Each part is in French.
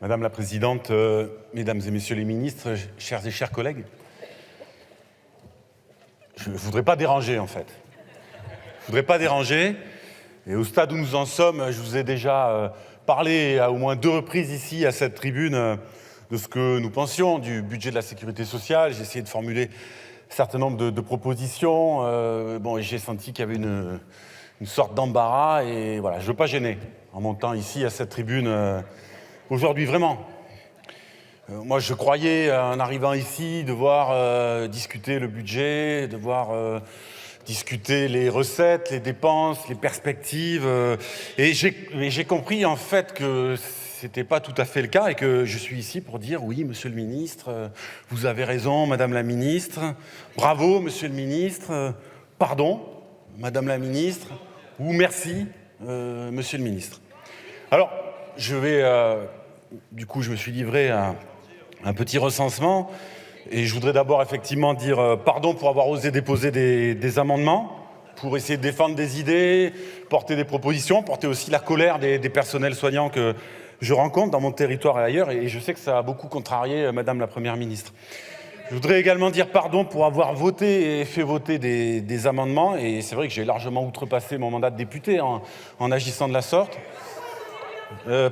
Madame la Présidente, Mesdames et Messieurs les ministres, chers et chers collègues, je ne voudrais pas déranger en fait. Je ne voudrais pas déranger. Et au stade où nous en sommes, je vous ai déjà parlé à au moins 2 reprises ici à cette tribune de ce que nous pensions du budget de la sécurité sociale. J'ai essayé de formuler un certain nombre de propositions. Et j'ai senti qu'il y avait une sorte d'embarras. Et voilà, je ne veux pas gêner en montant ici à cette tribune aujourd'hui, vraiment. Moi, je croyais, en arrivant ici, devoir discuter le budget, devoir discuter les recettes, les dépenses, les perspectives. Et j'ai compris, en fait, que c'était pas tout à fait le cas et que je suis ici pour dire oui, monsieur le ministre, vous avez raison, madame la ministre, bravo, monsieur le ministre, pardon, madame la ministre, ou merci, monsieur le ministre. Alors, je vais, du coup, je me suis livré à un petit recensement et je voudrais d'abord effectivement dire pardon pour avoir osé déposer des amendements, pour essayer de défendre des idées, porter des propositions, porter aussi la colère des personnels soignants que je rencontre dans mon territoire et ailleurs, et je sais que ça a beaucoup contrarié Madame la Première ministre. Je voudrais également dire pardon pour avoir voté et fait voter des amendements, et c'est vrai que j'ai largement outrepassé mon mandat de député en agissant de la sorte.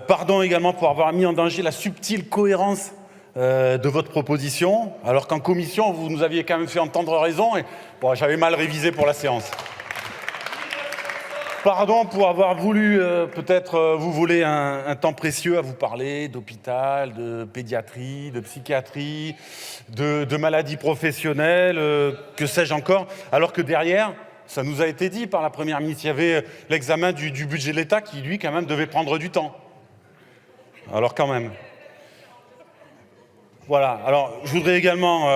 Pardon également pour avoir mis en danger la subtile cohérence de votre proposition, alors qu'en commission, vous nous aviez quand même fait entendre raison, et bon, j'avais mal révisé pour la séance. Pardon pour avoir voulu peut-être vous voler un temps précieux à vous parler d'hôpital, de pédiatrie, de psychiatrie, de maladies professionnelles, que sais-je encore, alors que derrière, ça nous a été dit par la Première ministre, il y avait l'examen du budget de l'État qui, lui, quand même, devait prendre du temps. Alors quand même. Voilà, alors je voudrais également,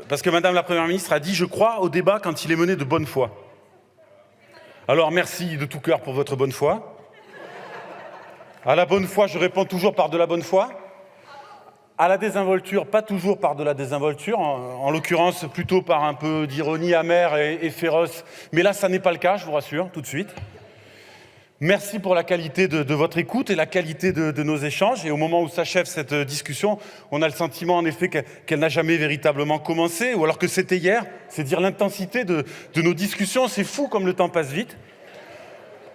parce que Madame la Première ministre a dit, je crois, au débat quand il est mené de bonne foi. Alors merci de tout cœur pour votre bonne foi. À la bonne foi, je réponds toujours par de la bonne foi. À la désinvolture, pas toujours par de la désinvolture, en l'occurrence plutôt par un peu d'ironie amère et féroce. Mais là, ça n'est pas le cas, je vous rassure, tout de suite. Merci pour la qualité de votre écoute et la qualité de nos échanges. Et au moment où s'achève cette discussion, on a le sentiment en effet qu'elle n'a jamais véritablement commencé, ou alors que c'était hier. C'est dire l'intensité de nos discussions. C'est fou comme le temps passe vite.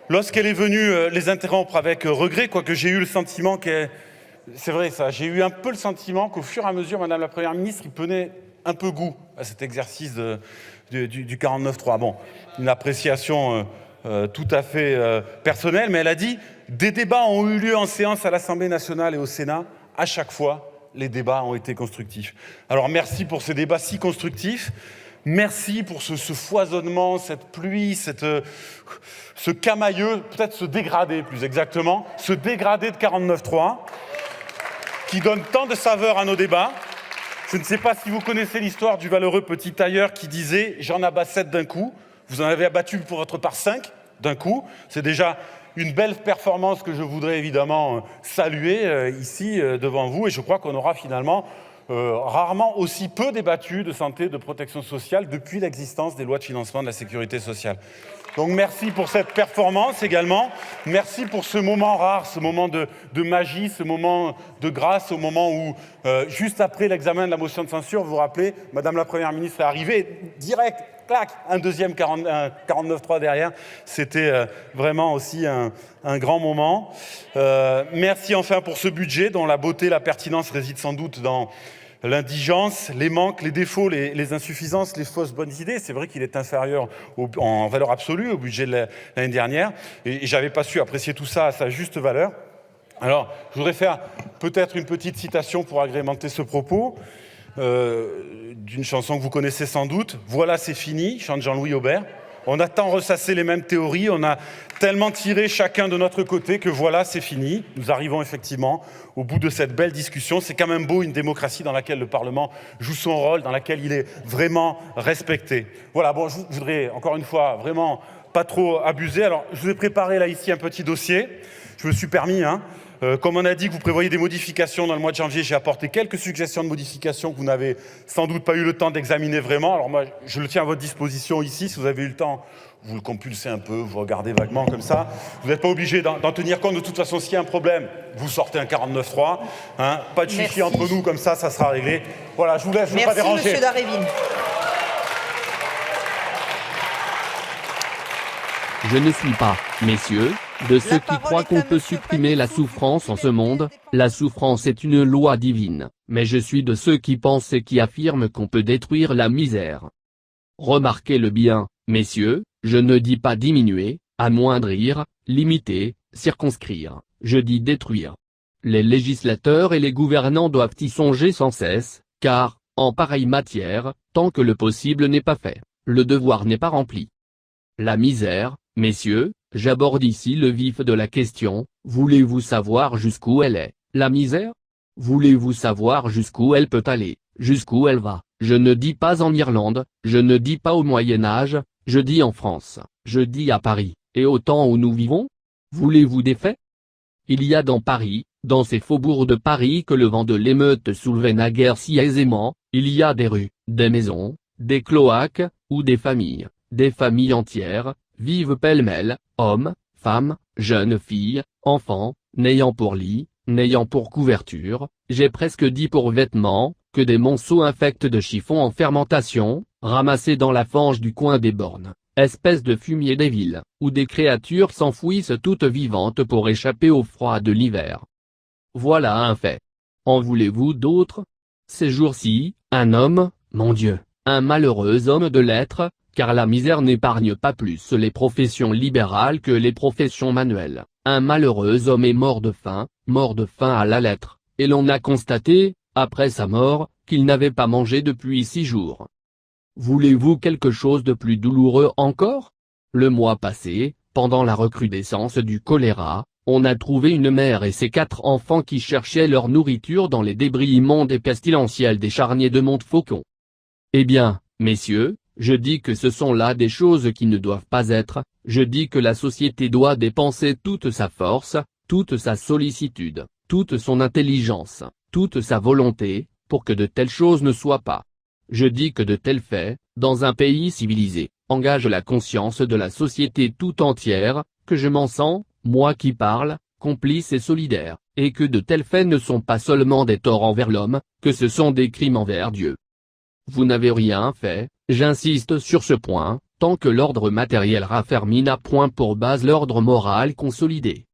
Lorsqu'elle est venue les interrompre avec regret, quoique j'ai eu le sentiment c'est vrai ça, j'ai eu un peu le sentiment qu'au fur et à mesure, Madame la Première ministre, il prenait un peu goût à cet exercice du 49.3. Bon, une appréciation tout à fait personnelle, mais elle a dit « Des débats ont eu lieu en séance à l'Assemblée nationale et au Sénat. À chaque fois, les débats ont été constructifs. » Alors merci pour ces débats si constructifs. Merci pour ce foisonnement, cette pluie, ce camailleux, peut-être ce dégradé plus exactement, ce dégradé de 49.3 qui donne tant de saveur à nos débats. Je ne sais pas si vous connaissez l'histoire du valeureux petit tailleur qui disait « J'en abats 7 d'un coup ». Vous en avez abattu pour votre part 5 d'un coup. C'est déjà une belle performance que je voudrais évidemment saluer ici devant vous. Et je crois qu'on aura finalement rarement aussi peu débattu de santé, de protection sociale depuis l'existence des lois de financement de la sécurité sociale. Donc merci pour cette performance également. Merci pour ce moment rare, ce moment de magie, ce moment de grâce, au moment où, juste après l'examen de la motion de censure, vous vous rappelez, Madame la Première ministre est arrivée direct, clac, un deuxième 49.3 derrière. C'était vraiment aussi un grand moment. Merci enfin pour ce budget dont la beauté, la pertinence réside sans doute dans l'indigence, les manques, les défauts, les insuffisances, les fausses bonnes idées. C'est vrai qu'il est inférieur en valeur absolue au budget de l'année dernière. Et je n'avais pas su apprécier tout ça à sa juste valeur. Alors, je voudrais faire peut-être une petite citation pour agrémenter ce propos. D'une chanson que vous connaissez sans doute. « Voilà, c'est fini », chante Jean-Louis Aubert. On a tant ressassé les mêmes théories, on a tellement tiré chacun de notre côté que voilà, c'est fini. Nous arrivons effectivement au bout de cette belle discussion. C'est quand même beau, une démocratie dans laquelle le Parlement joue son rôle, dans laquelle il est vraiment respecté. Voilà, bon, je voudrais encore une fois vraiment pas trop abuser. Alors, je vous ai préparé là ici un petit dossier. Je me suis permis, comme on a dit que vous prévoyez des modifications dans le mois de janvier, j'ai apporté quelques suggestions de modifications que vous n'avez sans doute pas eu le temps d'examiner vraiment. Alors moi, je le tiens à votre disposition ici. Si vous avez eu le temps, vous le compulsez un peu, vous regardez vaguement comme ça. Vous n'êtes pas obligé d'en tenir compte. De toute façon, s'il y a un problème, vous sortez un 49.3. Pas de chichi entre nous, comme ça sera réglé. Voilà, je vous laisse, je ne veux pas déranger. Merci, Monsieur Dharréville. Je ne suis pas, messieurs, de ceux qui croient qu'on peut supprimer la souffrance en ce monde. La souffrance est une loi divine, mais je suis de ceux qui pensent et qui affirment qu'on peut détruire la misère. Remarquez-le bien, messieurs, je ne dis pas diminuer, amoindrir, limiter, circonscrire, je dis détruire. Les législateurs et les gouvernants doivent y songer sans cesse, car, en pareille matière, tant que le possible n'est pas fait, le devoir n'est pas rempli. La misère, messieurs, j'aborde ici le vif de la question, voulez-vous savoir jusqu'où elle est, la misère? Voulez-vous savoir jusqu'où elle peut aller, jusqu'où elle va? Je ne dis pas en Irlande, je ne dis pas au Moyen-Âge, je dis en France, je dis à Paris, et au temps où nous vivons? Voulez-vous des faits? Il y a dans Paris, dans ces faubourgs de Paris que le vent de l'émeute soulevait naguère si aisément, il y a des rues, des maisons, des cloaques, où des familles entières, vivent pêle-mêle, hommes, femmes, jeunes filles, enfants, n'ayant pour lit, n'ayant pour couverture, j'ai presque dit pour vêtements, que des monceaux infects de chiffons en fermentation, ramassés dans la fange du coin des bornes, espèces de fumier des villes, où des créatures s'enfouissent toutes vivantes pour échapper au froid de l'hiver. Voilà un fait. En voulez-vous d'autres? Ces jours-ci, un homme, mon Dieu, un malheureux homme de lettres, car la misère n'épargne pas plus les professions libérales que les professions manuelles, un malheureux homme est mort de faim à la lettre, et l'on a constaté, après sa mort, qu'il n'avait pas mangé depuis 6 jours. Voulez-vous quelque chose de plus douloureux encore? Le mois passé, pendant la recrudescence du choléra, on a trouvé une mère et ses 4 enfants qui cherchaient leur nourriture dans les débris immondes et pestilentiels des charniers de Montfaucon. Eh bien, messieurs, je dis que ce sont là des choses qui ne doivent pas être, je dis que la société doit dépenser toute sa force, toute sa sollicitude, toute son intelligence, toute sa volonté, pour que de telles choses ne soient pas. Je dis que de tels faits, dans un pays civilisé, engagent la conscience de la société tout entière, que je m'en sens, moi qui parle, complice et solidaire, et que de tels faits ne sont pas seulement des torts envers l'homme, que ce sont des crimes envers Dieu. Vous n'avez rien fait, j'insiste sur ce point, tant que l'ordre matériel raffermi n'a point pour base l'ordre moral consolidé.